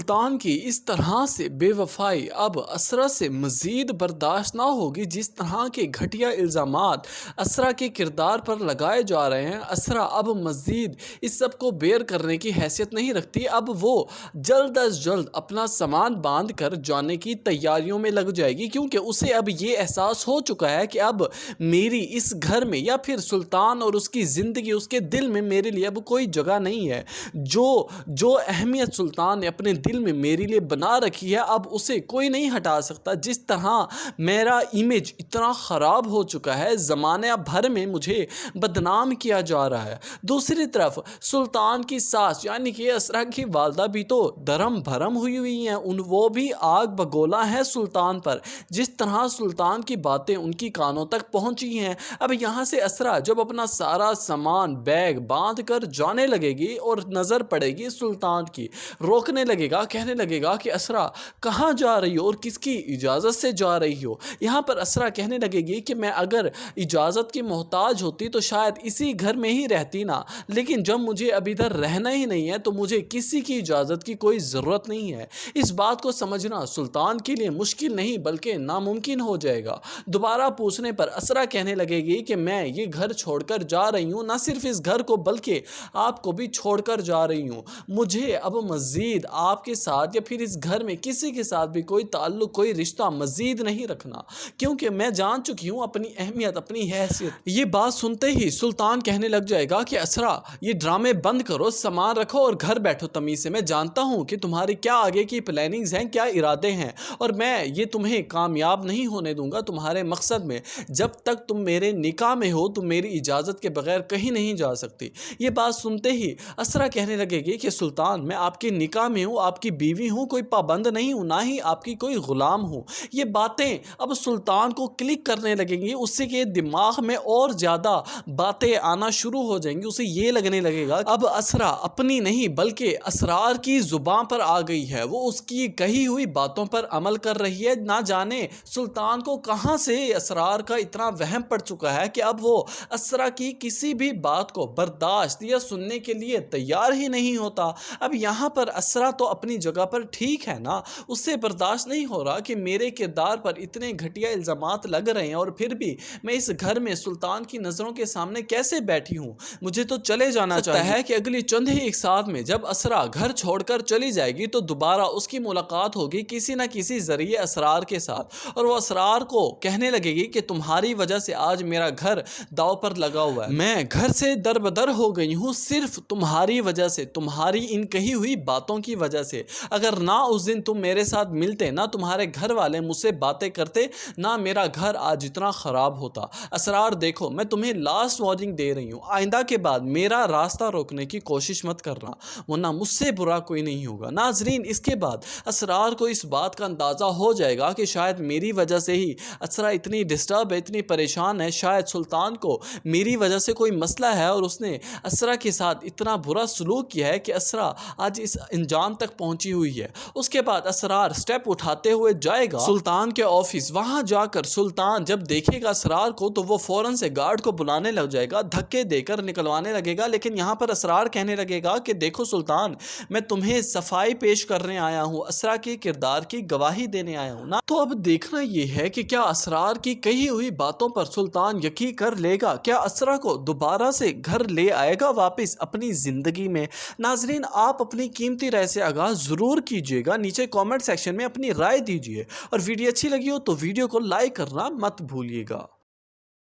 सुल्तान की इस तरह से बेवफाई अब असरा से मज़ीद बर्दाश्त ना होगी। जिस तरह के घटिया इल्ज़ामात असरा के किरदार पर लगाए जा रहे हैं, असरा अब मज़ीद इस सब को बेयर करने की हैसियत नहीं रखती। अब वो जल्द अज जल्द अपना सामान बांध कर जाने की तैयारियों में लग जाएगी, क्योंकि उसे अब ये एहसास हो चुका है कि अब मेरी इस घर में या फिर सुल्तान और उसकी ज़िंदगी, उसके दिल में मेरे लिए अब कोई जगह नहीं है। जो अहमियत सुल्तान ने अपने दिल में मेरे लिए बना रखी है, अब उसे कोई नहीं हटा सकता। जिस तरह मेरा इमेज इतना ख़राब हो चुका है, ज़माने भर में मुझे बदनाम किया जा रहा है। दूसरी तरफ सुल्तान की सास यानी कि असरा की वालदा भी तो धर्म भरम हुई हैं, वो भी आग बगोला है सुल्तान पर। जिस तरह सुल्तान की बातें उनकी कानों तक पहुंची हैं, अब यहाँ से असरा जब अपना सारा सामान बैग बांध कर जाने लगेगी और नज़र पड़ेगी सुल्तान की, रोकने लगेगा, कहने लगेगा कि असरा कहाँ जा रही हो और किसकी इजाज़त से जा रही हो। यहाँ पर असरा कहने लगेगी कि मैं अगर इजाज़त की मोहताज होती तो शायद इसी घर में ही रहती ना, लेकिन जब मुझे अब इधर रहना ही नहीं है तो मुझे किसी की इजाज़त की कोई ज़रूरत नहीं है। इस बात को समझना सुल्तान के लिए मुश्किल नहीं बल्कि नामुमकिन हो जाएगा। दोबारा पूछने पर असरा कहने लगेगी कि मैं ये घर छोड़कर जा रही हूँ, ना सिर्फ इस घर को बल्कि आपको भी छोड़कर जा रही हूँ। मुझे अब मज़ीद आपके साथ या फिर इस घर में किसी के साथ भी कोई ताल्लुक़, कोई रिश्ता मज़ीद नहीं रखना, क्योंकि मैं जान चुकी हूँ अपनी अहमियत, अपनी हैसियत। ये बात सुनते ही सुल्तान कहने लग जाएगा कि असरा ये ड्रामे बंद करो, सामान रखो और घर बैठो तमीज़ से। मैं जानता हूँ कि तुम्हारी क्या आगे की प्लानिंग्स हैं, क्या इरादे हैं, और मैं ये तुम्हें कामयाब नहीं होने दूंगा तुम्हारे मकसद में। जब तक तुम मेरे निकाह में हो तुम मेरी इजाज़त के बगैर कहीं नहीं जा सकती। ये बात सुनते ही असरा कहने लगेगी कि सुल्तान मैं आपके निकाह में हूँ, आपकी बीवी हूँ, कोई पाबंद नहीं हूँ, ना ही आपकी कोई ग़ुलाम हूँ। ये बातें अब सुल्तान को क्लिक करने लगेंगी, उससे के दिमाग में और ज़्यादा बातें आना शुरू हो जाएंगी। उसे ये लगने लगेगा अब असरा अपनी नहीं बल्कि असरार की ज़ुबान पर आ गई है, वो उसकी कही हुई बातों पर अमल कर रही है। ना जाने सुल्तान को कहाँ से असरार का इतना वहम पड़ चुका है कि अब वो असरा की किसी भी बात को बर्दाश्त या सुनने के लिए तैयार ही नहीं होता। अब यहाँ पर असरा तो अपनी जगह पर ठीक है ना, उससे बर्दाश्त नहीं हो रहा कि मेरे किरदार पर इतने घटिया इल्ज़ामात लग रहे हैं और फिर भी मैं इस घर में सुल्तान की नज़रों के सामने कैसे बैठी हूँ। मुझे तो चले जाना चाहिए है कि अगली चंद ही एक साथ में जब असरा घर छोड़कर चली जाएगी तो दोबारा उसकी मुलाकात होगी किसी न किसी ज़रिए असरार के साथ, और वो असरार को कहने लगेगी कि तुम्हारी वजह से आज मेरा घर दाव पर लगा हुआ है, मैं घर से दरबदर हो गई हूँ सिर्फ तुम्हारी वजह से, तुम्हारी इन कही हुई बातों की वजह से। अगर ना उस दिन तुम मेरे साथ मिलते, ना तुम्हारे घर वाले मुझसे बातें करते, ना मेरा घर आज इतना ख़राब होता। असरार देखो मैं तुम्हें लास्ट वार्निंग दे रही हूँ, आइंदा के बाद मेरा रास्ता रोकने की कोशिश मत करना, वरना मुझसे बुरा कोई नहीं होगा। नाजरीन, इसके बाद असरार को इस बात का अंदाज़ा हो जाएगा कि शायद मेरी वजह से ही असरा इतनी डिस्टर्ब है, इतनी परेशान है, शायद सुल्तान को मेरी वजह से कोई मसला है और उसने असरा के साथ इतना बुरा सलूक किया है कि असरा आज इस अंजाम तक पहुंची हुई है। उसके बाद असरार स्टेप उठाते हुए जाएगा सुल्तान के ऑफिस। वहां जाकर सुल्तान जब देखेगा असरार को तो वो फौरन से गार्ड को बुलाने लग जाएगा, धक्के देकर निकलवाने लगेगा। लेकिन यहाँ पर असरार कहने लगेगा कि देखो सुल्तान, मैं तुम्हें सफाई पेश करने आया हूँ, असरा के किरदार की गवाही देने आया हूँ ना। तो अब देखना यह है कि क्या असरार की कही हुई बातों पर सुल्तान यकीन कर लेगा, क्या असरा को दोबारा से घर ले आएगा वापस अपनी ज़िंदगी में। नाजरीन, आप अपनी कीमती राय से आगाज़ ज़रूर कीजिएगा, नीचे कमेंट सेक्शन में अपनी राय दीजिए, और वीडियो अच्छी लगी हो तो वीडियो को लाइक करना मत भूलिएगा।